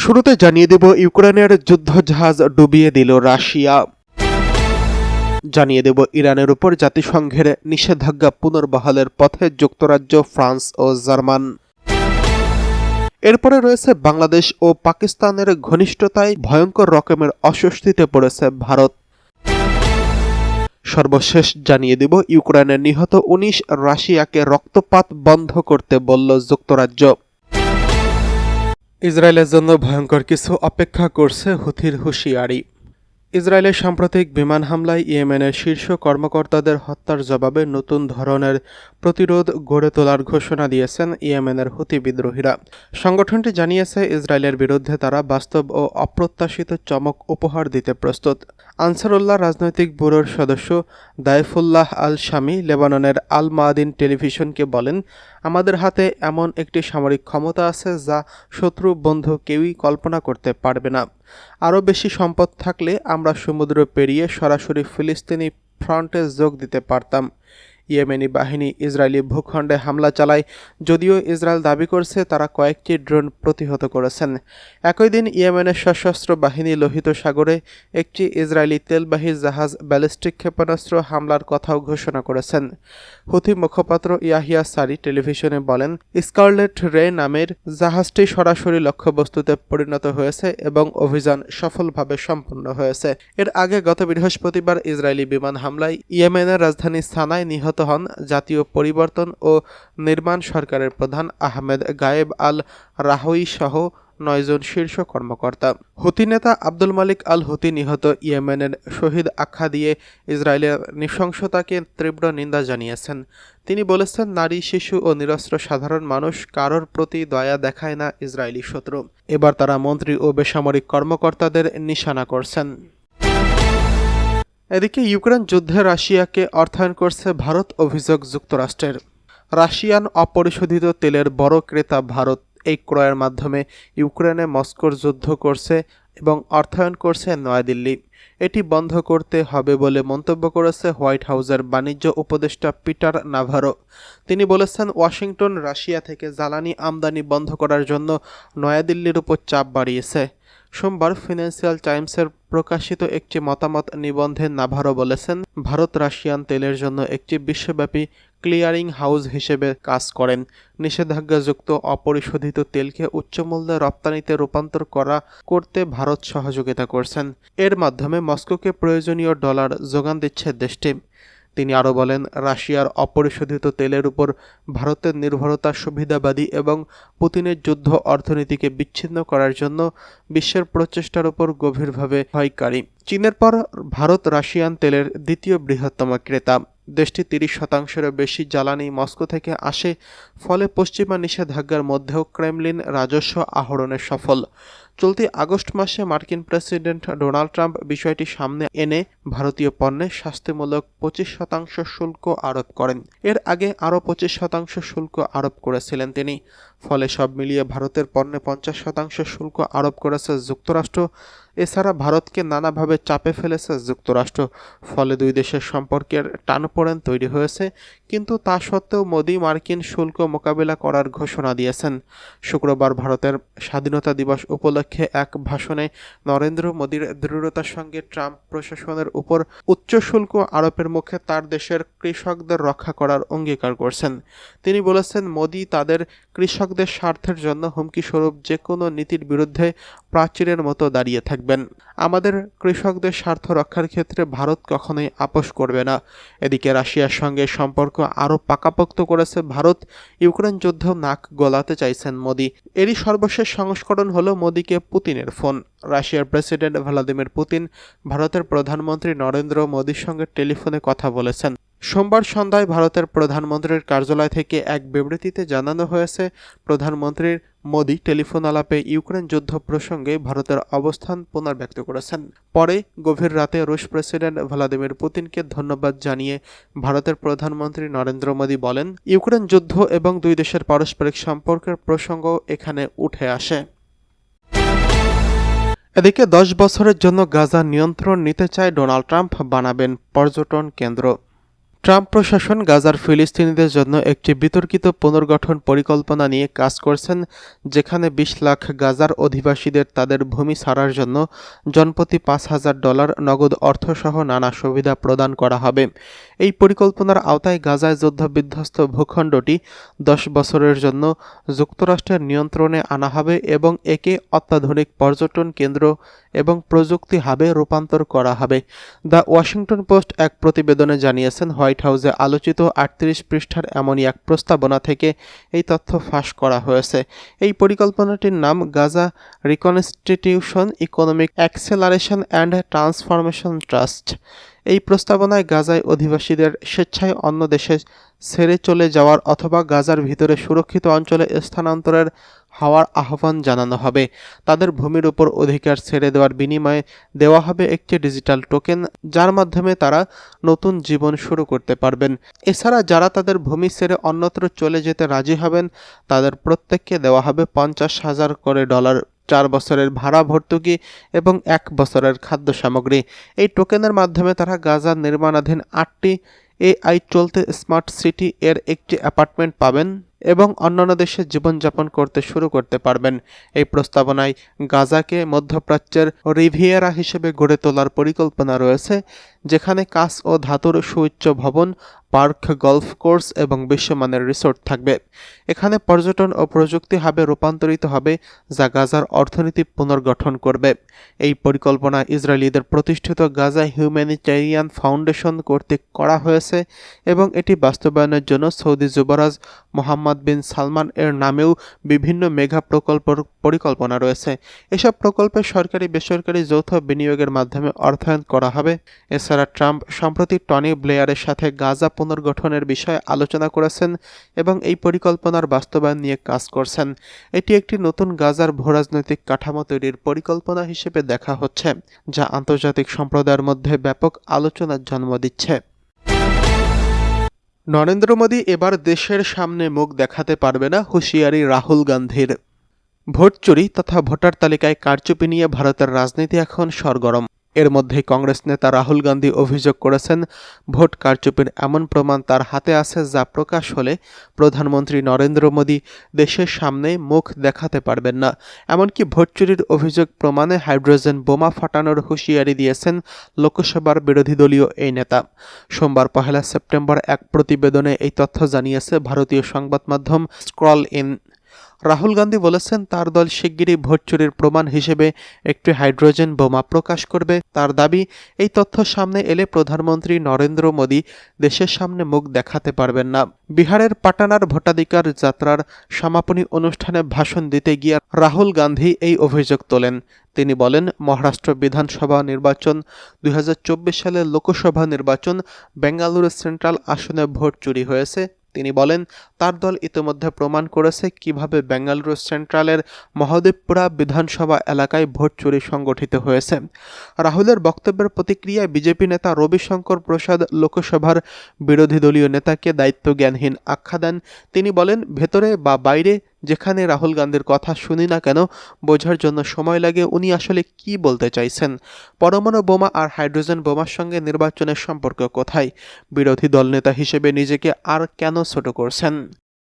শুরুতে জানিয়ে দেব ইউক্রেনের যুদ্ধজাহাজ ডুবিয়ে দিল রাশিয়া। জানিয়ে দেব ইরানের উপর জাতিসংঘের নিষেধাজ্ঞা পুনর্বহালের পথে যুক্তরাজ্য, ফ্রান্স ও জার্মান। এরপরে রয়েছে বাংলাদেশ ও পাকিস্তানের ঘনিষ্ঠতায় ভয়ঙ্কর রকমের অস্বস্তিতে পড়েছে ভারত। সর্বশেষ জানিয়ে দেব ইউক্রেনে নিহত ১৯ রাশিয়াকে রক্তপাত বন্ধ করতে বলল যুক্তরাজ্য। ইসরায়েলের জন্য ভয়ঙ্কর কিছু অপেক্ষা করছে হুথির হুঁশিয়ারি। ইসরায়েলের সাম্প্রতিক বিমান হামলায় ইয়েমেনের শীর্ষ কর্মকর্তাদের হত্যার জবাবে নতুন ধরনের প্রতিরোধ গড়ে তোলার ঘোষণা দিয়েছেন ইয়েমেনের হুথি বিদ্রোহীরা। সংগঠনটি জানিয়েছে ইসরায়েলের বিরুদ্ধে তারা বাস্তব ও অপ্রত্যাশিত চমক উপহার দিতে প্রস্তুত। আনসারুল্লাহ রাজনৈতিক ব্যুরোর সদস্য দাইফুল্লাহ আল শামি লেবাননের আল মাদিন টেলিভিশনকে বলেন, আমাদের হাতে এমন একটি সামরিক ক্ষমতা আছে যা শত্রু বন্ধু কেউই কল্পনা করতে পারবে না। আরও বেশি সম্পদ থাকলে আমরা সমুদ্র পেরিয়ে সরাসরি ফিলিস্তিনি ফ্রন্টে যোগ দিতে পারতাম। ইয়েমেনি বাহিনী ইসরায়েলি ভূখণ্ডে হামলা চালায়, যদিও ইসরায়েল দাবি করছে তারা কয়েকটি ড্রোন প্রতিহত করেছেন। একই দিন ইয়েমেনের সশস্ত্র বাহিনী লোহিত সাগরে একটি ইসরায়েলি তেলবাহী জাহাজ ব্যালিস্টিক ক্ষেপণাস্ত্র হামলার কথাও ঘোষণা করেছেন। হুথি মুখপাত্র ইয়াহিয়া সারি টেলিভিশনে বলেন, স্কারলেট রে নামের জাহাজটি সরাসরি লক্ষ্যবস্তুতে পরিণত হয়েছে এবং অভিযান সফলভাবে সম্পন্ন হয়েছে। এর আগে গত বৃহস্পতিবার ইসরায়েলি বিমান হামলায় ইয়েমেনের রাজধানী সানায় নিহত হন জাতীয় পরিবর্তন ও নির্মাণ সরকারের প্রধান আহমেদ গায়েব আল রাহই সহ ৯ জন শীর্ষ কর্মকর্তা। হুথি নেতা আব্দুল মালিক আল হুথি নিহত ইয়েমেনের শহীদ আখ্যা দিয়ে ইসরায়েলের নৃশংসতাকে তীব্র নিন্দা জানিয়েছেন। তিনি বলেছেন, নারী, শিশু ও নিরস্ত্র সাধারণ মানুষ কারোর প্রতি দয়া দেখায় না ইসরায়েলি শত্রু। এবার তারা মন্ত্রী ও বেসামরিক কর্মকর্তাদের নিশানা করছেন। এদিকে ইউক্রেন যুদ্ধে রাশিয়াকে অর্থায়ন করছে ভারত, অভিযোগ যুক্তরাষ্ট্রের। রাশিয়ান অপরিশোধিত তেলের বড় ক্রেতা ভারত এই ক্রয়ের মাধ্যমে ইউক্রেনে মস্কোর যুদ্ধ করছে এবং অর্থায়ন করছে নয়াদিল্লি। এটি বন্ধ করতে হবে বলে মন্তব্য করেছে হোয়াইট হাউসের বাণিজ্য উপদেষ্টা পিটার নাভারো। তিনি বলেছেন, ওয়াশিংটন রাশিয়া থেকে জ্বালানি আমদানি বন্ধ করার জন্য নয়াদিল্লির উপর চাপ বাড়িয়েছে। সোমবার ফিনান্সিয়াল টাইমসের প্রকাশিত একটি মতামত নিবন্ধে নাভারো বলেছেন, ভারত রাশিয়ান তেলের জন্য একটি বিশ্বব্যাপী ক্লিয়ারিং হাউস হিসেবে কাজ করেন। নিষেধাজ্ঞাযুক্ত অপরিশোধিত তেলকে উচ্চমূল্যে রপ্তানিতে রূপান্তর করতে ভারত সহযোগিতা করছেন। এর মাধ্যমে মস্কোকে প্রয়োজনীয় ডলার যোগান দিচ্ছে দেশটি। তিনি আরও বলেন, রাশিয়ার অপরিশোধিত তেলের উপর ভারতের নির্ভরতা সুবিধাবাদী এবং পুতিনের যুদ্ধ অর্থনীতিকে বিচ্ছিন্ন করার জন্য বিশ্বের প্রচেষ্টার উপর গভীরভাবে ভয়কারী। চীনের পর ভারত রাশিয়ান তেলের দ্বিতীয় বৃহত্তম ক্রেতা। দেশটি ৩০%-এরও বেশি জ্বালানি মস্কো থেকে আসে, ফলে পশ্চিমা নিষেধাজ্ঞার মধ্যেও ক্রেমলিন রাজস্ব আহরণে সফল। চলতি আগস্ট মাসে মার্কিন প্রেসিডেন্ট ডোনাল্ড ট্রাম্প বিষয়টি সামনে এনে ভারতীয় পণ্যে শাস্তিমূলক ২৫% শুল্ক আরোপ করেন। এর আগে আরও ২৫% শুল্ক আরোপ করেছিলেন তিনি। ফলে সব মিলিয়ে ভারতের পণ্যে ৫০% শুল্ক আরোপ করেছে যুক্তরাষ্ট্র। এছাড়া ভারতকে নানাভাবে চাপে ফেলেছে যুক্তরাষ্ট্র। ফলে দুই দেশের সম্পর্কের টানাপোড়েন তৈরি হয়েছে। কিন্তু তা সত্ত্বেও মোদি মার্কিন শুল্ক মোকাবিলা করার ঘোষণা দিয়েছেন। শুক্রবার ভারতের স্বাধীনতা দিবস উপলক্ষে এক ভাষণে নরেন্দ্র মোদির দৃঢ়তার সঙ্গে ট্রাম্প প্রশাসনের উপর উচ্চ শুল্ক আরোপের মুখে তার দেশের কৃষকদের রক্ষা করার অঙ্গীকার করছেন। তিনি বলেছেন, মোদি তাদের কৃষকদের স্বার্থের জন্য হুমকিস্বরূপ যে কোনো নীতির বিরুদ্ধে প্রাচীরের মতো দাঁড়িয়ে থাকবেন। আমাদের কৃষকদের স্বার্থ রক্ষার ক্ষেত্রে ভারত কখনোই আপোস করবে না। এদিকে রাশিয়ার সঙ্গে সম্পর্ক আরও পাকাপোক্ত করেছে ভারত। ইউক্রেন যুদ্ধেও নাক গলাতে চাইছেন মোদি। এরই সর্বশেষ সংস্করণ হলো মোদিকে পুতিনের ফোন। রাশিয়ার প্রেসিডেন্ট ভ্লাদিমির পুতিন ভারতের প্রধানমন্ত্রী নরেন্দ্র মোদির সঙ্গে টেলিফোনে কথা বলেছেন। সোমবার সন্ধ্যায় ভারতের প্রধানমন্ত্রীর কার্যালয় থেকে এক বিবৃতিতে জানানো হয়েছে, প্রধানমন্ত্রী মোদি টেলিফোন আলাপে ইউক্রেন যুদ্ধ প্রসঙ্গে ভারতের অবস্থান পুনর্ব্যক্ত করেছেন। পরে গভীর রাতে রুশ প্রেসিডেন্ট ভ্লাদিমির পুতিনকে ধন্যবাদ জানিয়ে ভারতের প্রধানমন্ত্রী নরেন্দ্র মোদি বলেন, ইউক্রেন যুদ্ধ এবং দুই দেশের পারস্পরিক সম্পর্কের প্রসঙ্গ এখানে উঠে আসে। এদিকে ১০ বছরের জন্য গাজা নিয়ন্ত্রণ নিতে চায় ডোনাল্ড ট্রাম্প, বানাবেন পর্যটন কেন্দ্র। ট্রাম্প প্রশাসন গাজার ফিলিস্তিনিদের জন্য একটি বিতর্কিত পুনর্গঠন পরিকল্পনা নিয়ে কাজ করছেন, যেখানে ২০ লাখ গাজার অধিবাসীদের তাদের ভূমি ছাড়ার জন্য জনপ্রতি $৫,০০০ নগদ অর্থসহ নানা সুবিধা প্রদান করা হবে। এই পরিকল্পনার আওতায় গাজায় যুদ্ধবিধ্বস্ত ভূখণ্ডটি ১০ বছরের জন্য যুক্তরাষ্ট্রের নিয়ন্ত্রণে আনা হবে এবং একে অত্যাধুনিক পর্যটন কেন্দ্র এবং প্রযুক্তি হাবে রূপান্তর করা হবে। দ্য ওয়াশিংটন পোস্ট এক প্রতিবেদনে জানিয়েছেন, হোয়াইট হাউসে আলোচিত ৩৮ পৃষ্ঠার এমনই এক প্রস্তাবনা থেকে এই তথ্য ফাঁস করা হয়েছে। এই পরিকল্পনাটির নাম Gaza reconstitution economic acceleration and transformation trust. এই প্রস্তাবনায় গাজায় অধিবাসীদের স্বেচ্ছায় অন্য দেশে ছেড়ে চলে যাওয়ার অথবা গাজার ভিতরে সুরক্ষিত অঞ্চলে স্থানান্তরের হওয়ার আহ্বান জানানো হবে। তাদের ভূমির উপর অধিকার ছেড়ে দেওয়ার বিনিময়ে দেওয়া হবে একটি ডিজিটাল টোকেন, যার মাধ্যমে তারা নতুন জীবন শুরু করতে পারবেন। এছাড়া যারা তাদের ভূমি ছেড়ে অন্যত্র চলে যেতে রাজি হবেন তাদের প্রত্যেককে দেওয়া হবে $৫০,০০০ করে, ৪ বছরের ভাড়া ভর্তুকি এবং ১ বছরের খাদ্য সামগ্রী। এই টোকেনের মাধ্যমে তারা গাজার নির্মাণাধীন ৮টি এআই চলতে স্মার্ট সিটি এর একটি অ্যাপার্টমেন্ট পাবেন এবং অন্যান্য দেশে জীবনযাপন করতে শুরু করতে পারবেন। এই প্রস্তাবনায় গাজাকে মধ্যপ্রাচ্যের রিভিয়েরা হিসেবে গড়ে তোলার পরিকল্পনা রয়েছে, যেখানে কাঁচ ও ধাতুর সুউচ্চ ভবন, পার্ক, গলফ কোর্স এবং বিশ্বমানের রিসোর্ট থাকবে। এখানে পর্যটন ও প্রযুক্তি হাবে রূপান্তরিত হবে, যা গাজার অর্থনীতি পুনর্গঠন করবে। এই পরিকল্পনা ইসরায়েলিদের প্রতিষ্ঠিত গাজা হিউম্যানিটেরিয়ান ফাউন্ডেশন কর্তৃক করা হয়েছে এবং এটি বাস্তবায়নের জন্য সৌদি যুবরাজ মোহাম্মদ বিন সালমান এর নামেও বিভিন্ন মেগা প্রকল্পের পরিকল্পনা রয়েছে। এসব প্রকল্পে সরকারি বেসরকারি যৌথ বিনিয়োগের মাধ্যমে অর্থায়ন করা হবে। এছাড়া ট্রাম্প সম্প্রতি টনি ব্লেয়ারের সাথে গাজা পুনর্গঠনের বিষয়ে আলোচনা করেছেন এবং এই পরিকল্পনার বাস্তবায়ন নিয়ে কাজ করছেন। এটি একটি নতুন গাজার ভূরাজনৈতিক কাঠামো তৈরির পরিকল্পনা হিসেবে দেখা হচ্ছে, যা আন্তর্জাতিক সম্প্রদায়ের মধ্যে ব্যাপক আলোচনার জন্ম দিচ্ছে। নরেন্দ্র মোদী এবার দেশের সামনে মুখ দেখাতে পারবে না, হুঁশিয়ারি রাহুল গান্ধীর। ভোট চুরি তথা ভোটার তালিকায় কারচুপি নিয়ে ভারতের রাজনীতি এখন সরগরম। এর মধ্যেই কংগ্রেস নেতা রাহুল গান্ধী অভিযোগ করেছেন, ভোট কারচুপির এমন প্রমাণ তার হাতে আছে যা প্রকাশ হলে প্রধানমন্ত্রী নরেন্দ্র মোদী দেশের সামনে মুখ দেখাতে পারবেন না। এমনকি ভোট চুরির অভিযোগ প্রমাণে হাইড্রোজেন বোমা ফাটানোর হুঁশিয়ারি দিয়েছেন লোকসভার বিরোধী দলীয় এই নেতা। সোমবার ১ সেপ্টেম্বর এক প্রতিবেদনে এই তথ্য জানিয়েছে ভারতীয় সংবাদ মাধ্যম স্ক্রল ইন। রাহুল গান্ধী বলেছেন, তার দল শিগগিরই ভোট চুরির প্রমাণ হিসেবে একটি হাইড্রোজেন বোমা প্রকাশ করবে। তার দাবি, এই তথ্য সামনে এলে প্রধানমন্ত্রী নরেন্দ্র মোদী দেশের সামনে মুখ দেখাতে পারবেন না। বিহারের পাটানার ভোটাধিকার যাত্রার সমাপনী অনুষ্ঠানে ভাষণ দিতে গিয়ে রাহুল গান্ধী এই অভিযোগ তোলেন। তিনি বলেন, মহারাষ্ট্র বিধানসভা নির্বাচন, ২০২৪ সালের লোকসভা নির্বাচন, বেঙ্গালুরু সেন্ট্রাল আসনে ভোট চুরি হয়েছে। তিনি বলেন, তার দল ইতিমধ্যে প্রমাণ করেছে কিভাবে বেঙ্গালুরু সেন্ট্রালের মহদেবপুরা বিধানসভা এলাকায় ভোট চুরি সংগঠিত হয়েছে। রাহুলের বক্তব্যের প্রতিক্রিয়ায় বিজেপি নেতা রবিশঙ্কর প্রসাদ লোকসভার বিরোধী দলীয় নেতাকে দায়িত্বজ্ঞানহীন আখ্যা দেন। তিনি বলেন, ভেতরে বা বাইরে যেখানে রাহুল গান্ধীর কথা শুনি না কেন, বোঝার জন্য সময় লাগে উনি আসলে কি বলতে চাইছেন। পরমাণু বোমা আর হাইড্রোজেন বোমার সঙ্গে নির্বাচনের সম্পর্ক কোথায়? বিরোধী দলনেতা হিসেবে নিজেকে আর কেন ছোট করছেন?